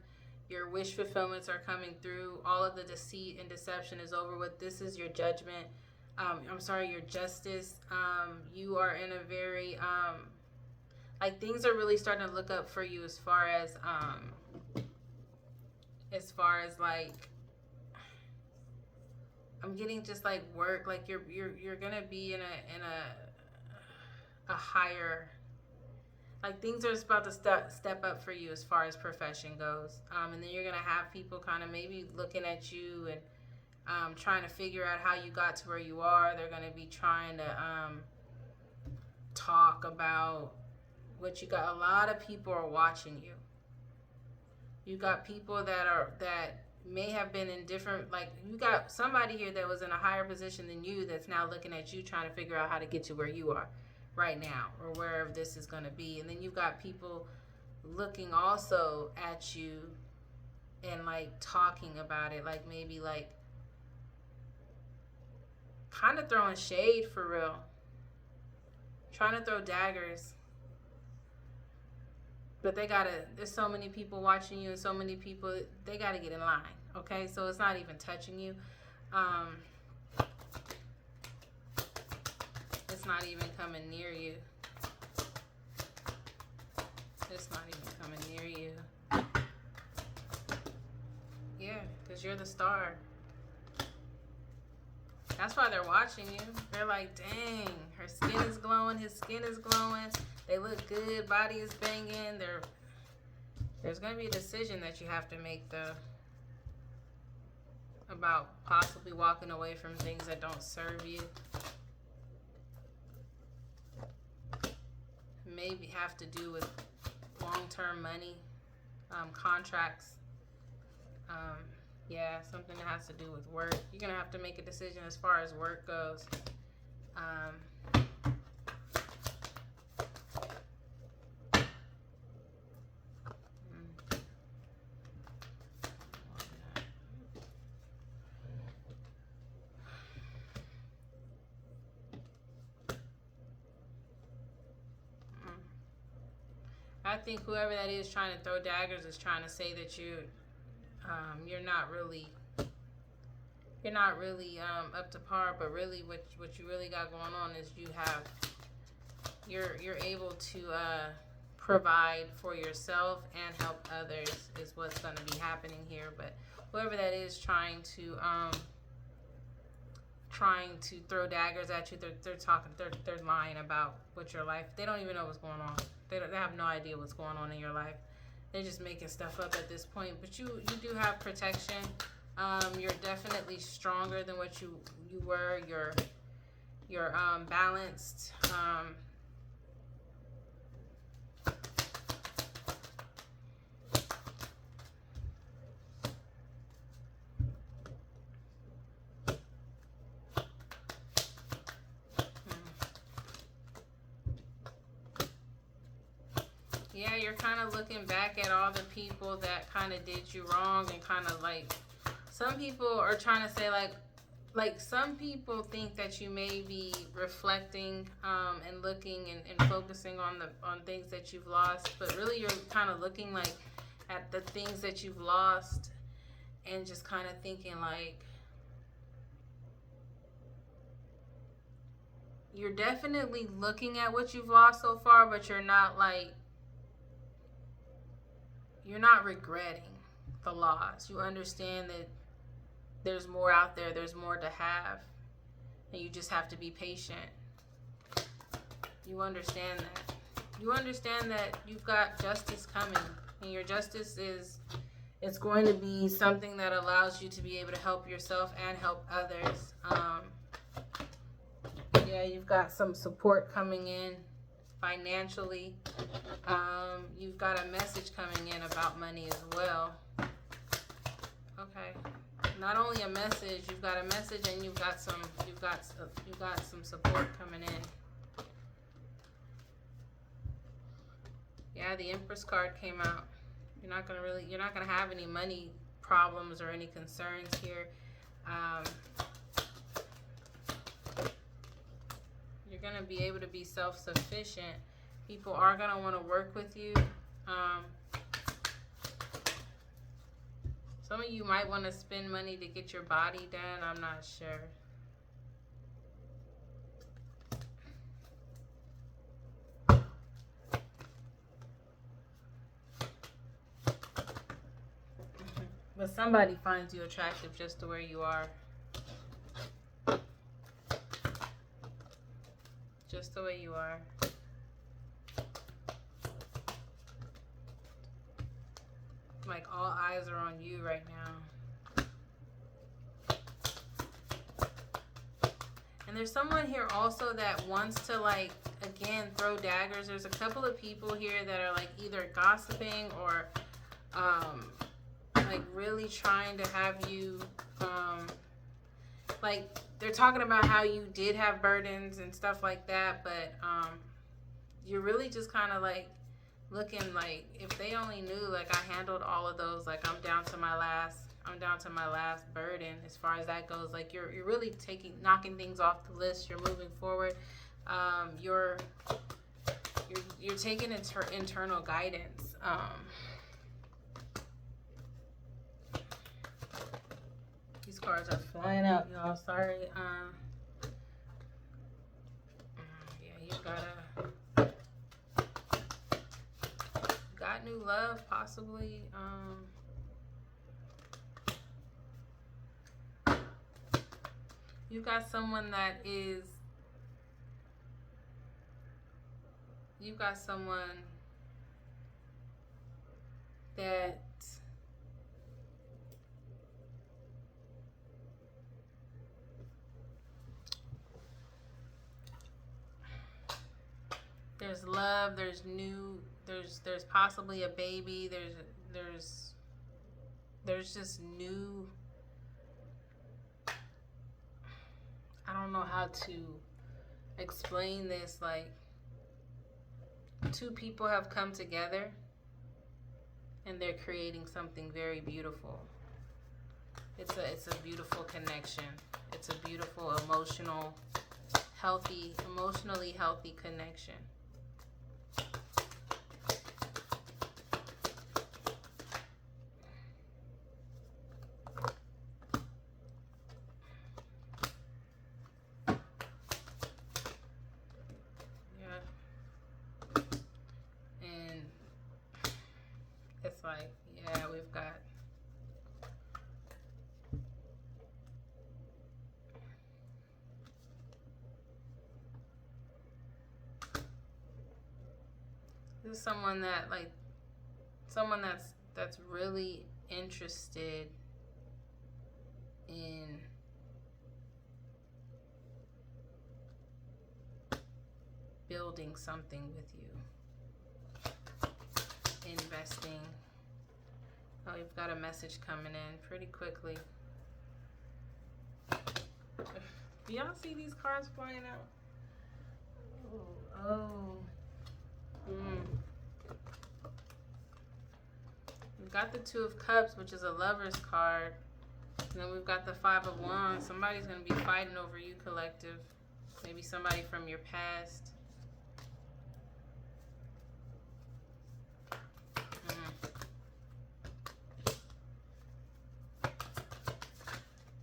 Your wish fulfillments are coming through. All of the deceit and deception is over with. This is your judgment. Your justice. You are in a very, like, things are really starting to look up for you as far as like, I'm getting just like work. Like, you're gonna be in a higher, like, things are about to step up for you as far as profession goes. And then you're going to have people kind of maybe looking at you and trying to figure out how you got to where you are. They're going to be trying to talk about what you got. A lot of people are watching you. You got people that may have been in different, like, you got somebody here that was in a higher position than you that's now looking at you trying to figure out how to get to where you are right now, or wherever this is going to be. And then you've got people looking also at you and like talking about it, like maybe like kind of throwing shade for real, trying to throw daggers. But there's so many people watching you and so many people, they got to get in line. Okay, so it's not even touching you. It's not even coming near you. It's not even coming near you. Yeah, because you're the star. That's why they're watching you. They're like, dang, her skin is glowing, his skin is glowing. They look good, body is banging. There's going to be a decision that you have to make, though, about possibly walking away from things that don't serve you. Maybe have to do with long-term money, contracts. Yeah, something that has to do with work. You're going to have to make a decision as far as work goes. I think whoever that is trying to throw daggers is trying to say that you're not really up to par, but really what you really got going on is you're able to provide for yourself and help others is what's going to be happening here. But whoever that is trying to throw daggers at you, they're lying about what your life. They don't even know what's going on. They have no idea what's going on in your life. They're just making stuff up at this point. But you do have protection. You're definitely stronger than what you were. You're balanced. Yeah, you're kind of looking back at all the people that kind of did you wrong, and kind of like, some people are trying to say like some people think that you may be reflecting and looking and focusing on things that you've lost, but really you're kind of looking like at the things that you've lost and just kind of thinking like, you're definitely looking at what you've lost so far, but you're not regretting the loss. You understand that there's more out there, there's more to have, and you just have to be patient. You understand that. You understand that you've got justice coming, and your justice it's going to be something that allows you to be able to help yourself and help others. Yeah, you've got some support coming in financially. You've got a message coming in about money as well. Okay. Not only a message, you've got a message, and you've got some support coming in. Yeah, the Empress card came out. You're not gonna have any money problems or any concerns here. You're gonna be able to be self-sufficient. People are gonna want to work with you. Some of you might want to spend money to get your body done. I'm not sure. But somebody finds you attractive just the way you are. Just the way you are. Like all eyes are on you right now. And there's someone here also that wants to like, again, throw daggers. There's a couple of people here that are like either gossiping or like really trying to have you like, they're talking about how you did have burdens and stuff like that, but you're really just kind of like looking like, if they only knew like I handled all of those, like I'm down to my last burden as far as that goes. Like you're really knocking things off the list. You're moving forward. You're taking internal guidance. These cards are flying out, y'all. Sorry. Yeah, you got new love, possibly. You got someone that is. You got someone that. There's love, there's possibly a baby, there's just new, I don't know how to explain this, like two people have come together and they're creating something very beautiful. It's a beautiful connection. It's a beautiful emotionally healthy connection. It's like, yeah, we've got This is someone that's really interested in building something with you, investing. Oh, you've got a message coming in pretty quickly. Do y'all see these cards flying out? Oh. We've got the Two of Cups, which is a Lover's card. And then we've got the Five of Wands. Somebody's going to be fighting over you, collective. Maybe somebody from your past.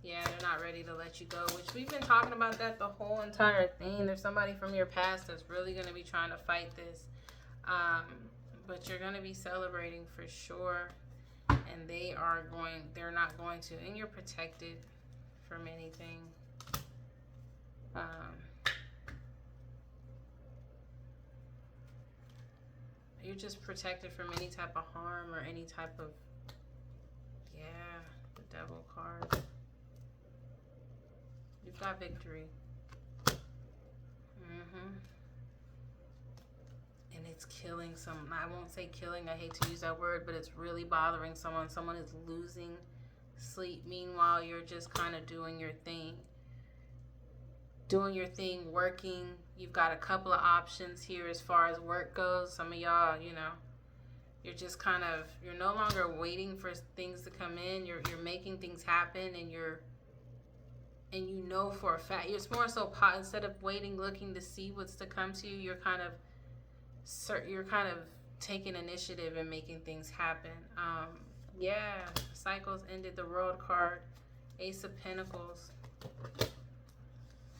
Yeah, they're not ready to let you go, which we've been talking about that the whole entire thing. There's somebody from your past that's really going to be trying to fight this. But you're going to be celebrating for sure. And they're not going to. And you're protected from anything. You're just protected from any type of harm or any type of, the Devil card. You've got victory. And it's killing someone. I won't say killing, I hate to use that word, but it's really bothering someone. Someone is losing sleep. Meanwhile, you're just kind of doing your thing. Working. You've got a couple of options here as far as work goes. Some of y'all, you're just kind of, you're no longer waiting for things to come in. You're making things happen, and you know for a fact, it's more so instead of waiting, looking to see what's to come to you, you're kind of taking initiative and making things happen. Cycles ended. The World card, Ace of Pentacles.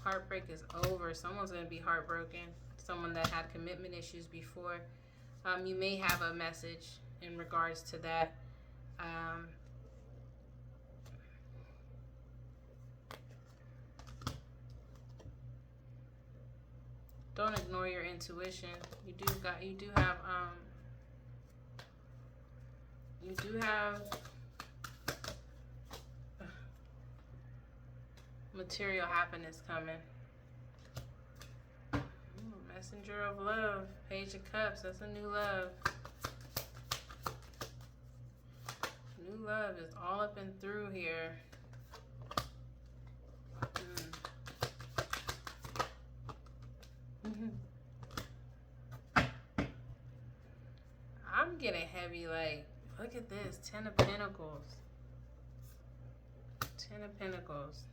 Heartbreak is over. Someone's going to be heartbroken. Someone that had commitment issues before. You may have a message in regards to that. Don't ignore your intuition. You do have material happiness coming. Messenger of Love, Page of Cups. That's a new love. New love is all up and through here. I'm getting heavy, like, look at this. 10 of Pentacles. 10 of Pentacles.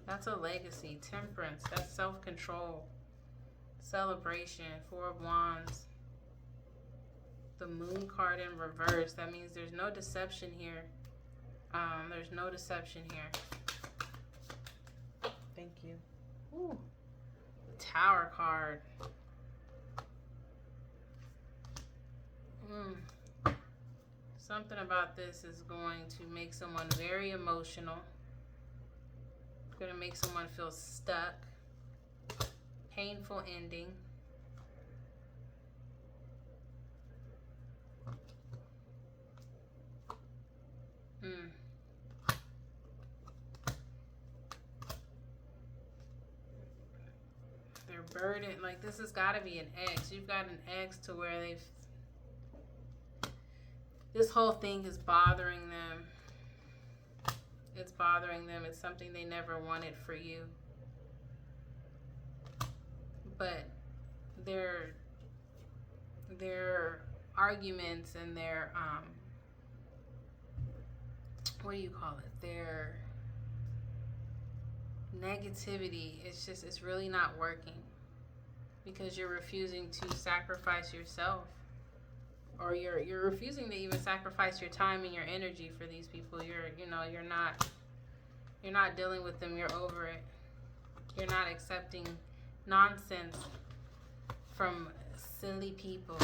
That's a legacy. Temperance. That's self-control. Celebration. 4 of Wands. The Moon card in reverse. That means there's no deception here. There's no deception here. Thank you. Ooh. The Tower card. Something about this is going to make someone very emotional. It's going to make someone feel stuck. Painful ending. They're burdened. Like, this has got to be an ex. You've got an ex to where this whole thing is bothering them. It's bothering them. It's something they never wanted for you. But their arguments and their what do you call it? Their negativity, it's really not working because you're refusing to sacrifice yourself, or you're refusing to even sacrifice your time and your energy for these people. You're not dealing with them. You're over it. You're not accepting nonsense from silly people.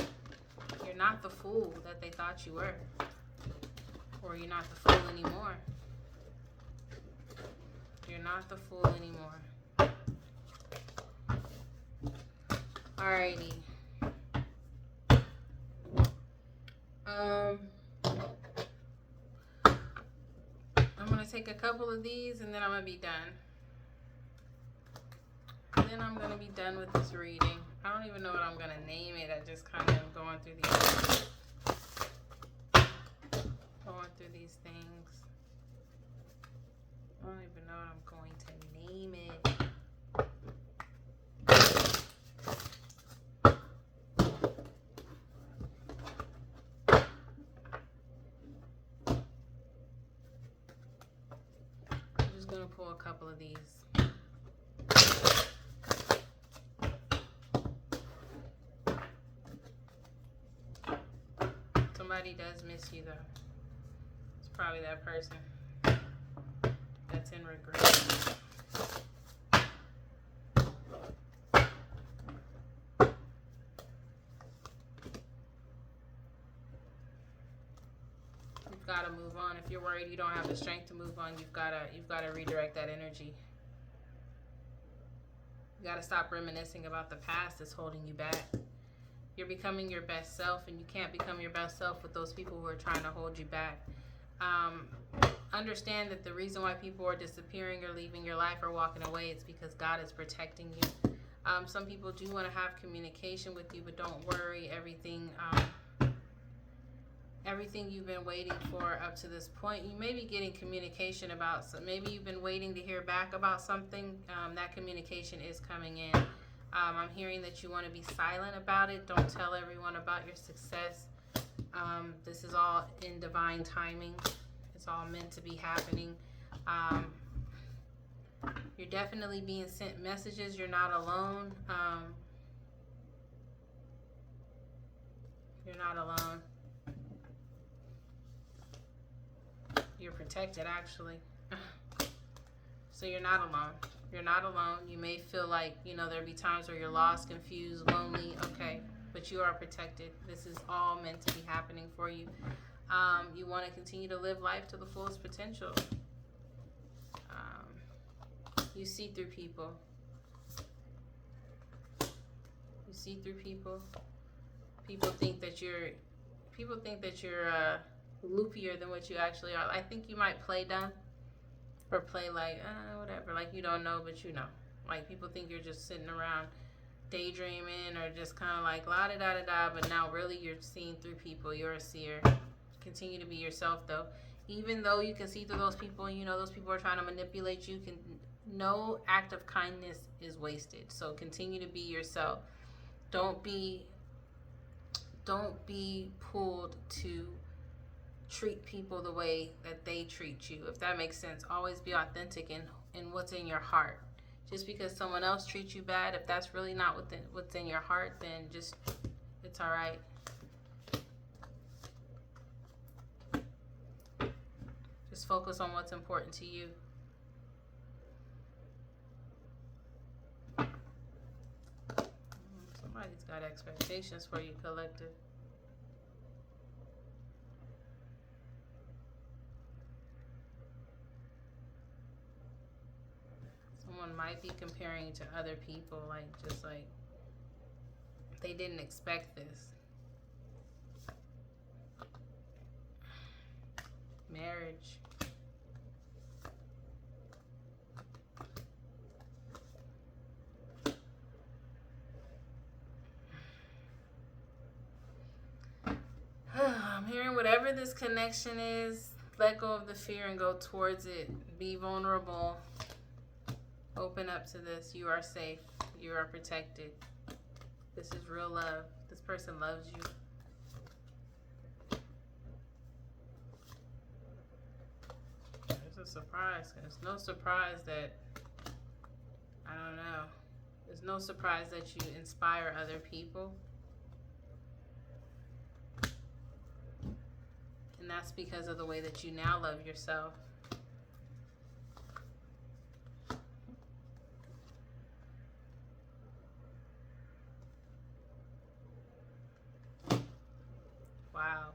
You're not the fool that they thought you were, or you're not the fool anymore. You're not the fool anymore. Alrighty. I'm going to take a couple of these and then I'm going to be done. And then I'm going to be done with this reading. I don't even know what I'm going to name it. I just kind of am going through these things. I don't even know what I'm going to name it. I'm just going to pull a couple of these. Somebody does miss you, though. It's probably that person that's in regret. You've got to move on. If you're worried you don't have the strength to move on, you've got to redirect that energy. You got to stop reminiscing about the past that's holding you back. You're becoming your best self, and you can't become your best self with those people who are trying to hold you back. Understand that the reason why people are disappearing or leaving your life or walking away, it's because God is protecting you. Some people do want to have communication with you, but don't worry. Everything you've been waiting for up to this point, you may be getting communication about. So maybe you've been waiting to hear back about something. That communication is coming in. I'm hearing that you want to be silent about it. Don't tell everyone about your success. This is all in divine timing. It's all meant to be happening. You're definitely being sent messages. You're not alone. You're not alone. You're protected, actually. So you're not alone. You're not alone. You may feel like, there'll be times where you're lost, confused, lonely. Okay, but you are protected. This is all meant to be happening for you. You want to continue to live life to the fullest potential. You see through people. You see through people. People think that you're loopier than what you actually are. I think you might play dumb or play like whatever, like you don't know, but you know. Like people think you're just sitting around daydreaming or just kind of like la da da da da, but now really you're seeing through people. You're a seer. Continue to be yourself, though. Even though you can see through those people, those people are trying to manipulate you. No act of kindness is wasted. So continue to be yourself. Don't be pulled to treat people the way that they treat you, if that makes sense. Always be authentic in what's in your heart. Just because someone else treats you bad, if that's really not what's in your heart, then just, it's all right. Just focus on what's important to you. Somebody's got expectations for you, collective. Someone might be comparing you to other people, just like they didn't expect this. Marriage. I'm hearing whatever this connection is, let go of the fear and go towards it. Be vulnerable. Open up to this. You are safe. You are protected. This is real love. This person loves you. There's a surprise. There's no surprise that, I don't know. There's no surprise that you inspire other people. And that's because of the way that you now love yourself. Wow.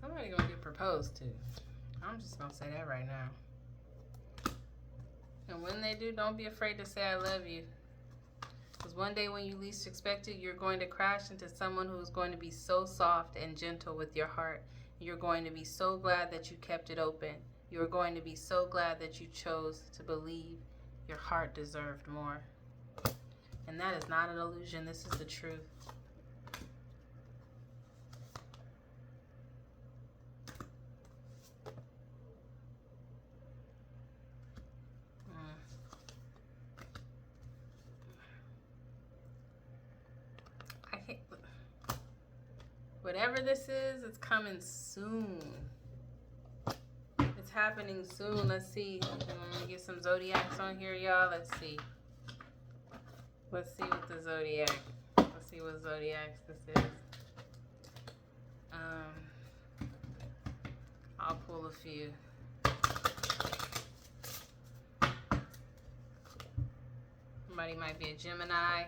Somebody gonna get proposed to. I'm just gonna say that right now. And when they do, don't be afraid to say I love you. Because one day when you least expect it, you're going to crash into someone who's going to be so soft and gentle with your heart. You're going to be so glad that you kept it open. You're going to be so glad that you chose to believe your heart deserved more. And that is not an illusion. This is the truth. Whatever this is, it's coming soon. It's happening soon. Let's see. I'm going to get some zodiacs on here, y'all. Let's see. Let's see what the zodiac. Let's see what zodiacs this is. I'll pull a few. Somebody might be a Gemini.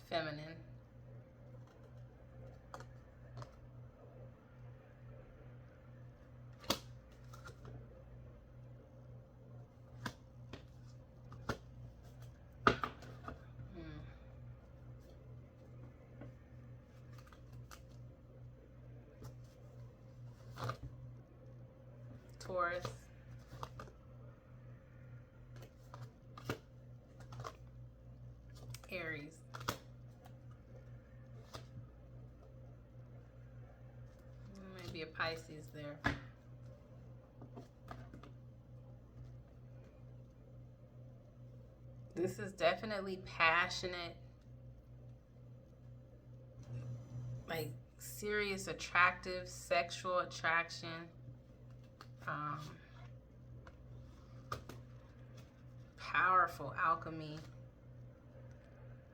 Feminine. Taurus. Aries. Maybe a Pisces there. This is definitely passionate, like serious, attractive, sexual attraction. Powerful alchemy.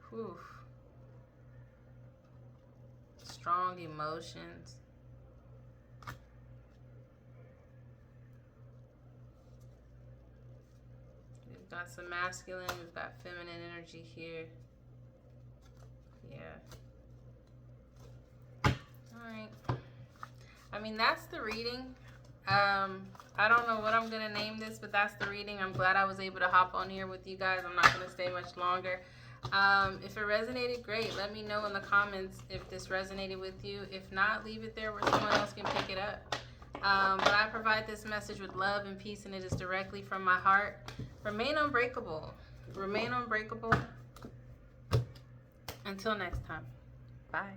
Whew. Strong emotions. We've got some masculine, we've got feminine energy here. Yeah. Alright. I mean, that's the reading. I don't know what I'm going to name this, but that's the reading. I'm glad I was able to hop on here with you guys. I'm not going to stay much longer. If it resonated, great. Let me know in the comments if this resonated with you. If not, leave it there where someone else can pick it up. But I provide this message with love and peace, and it is directly from my heart. Remain unbreakable. Remain unbreakable. Until next time. Bye.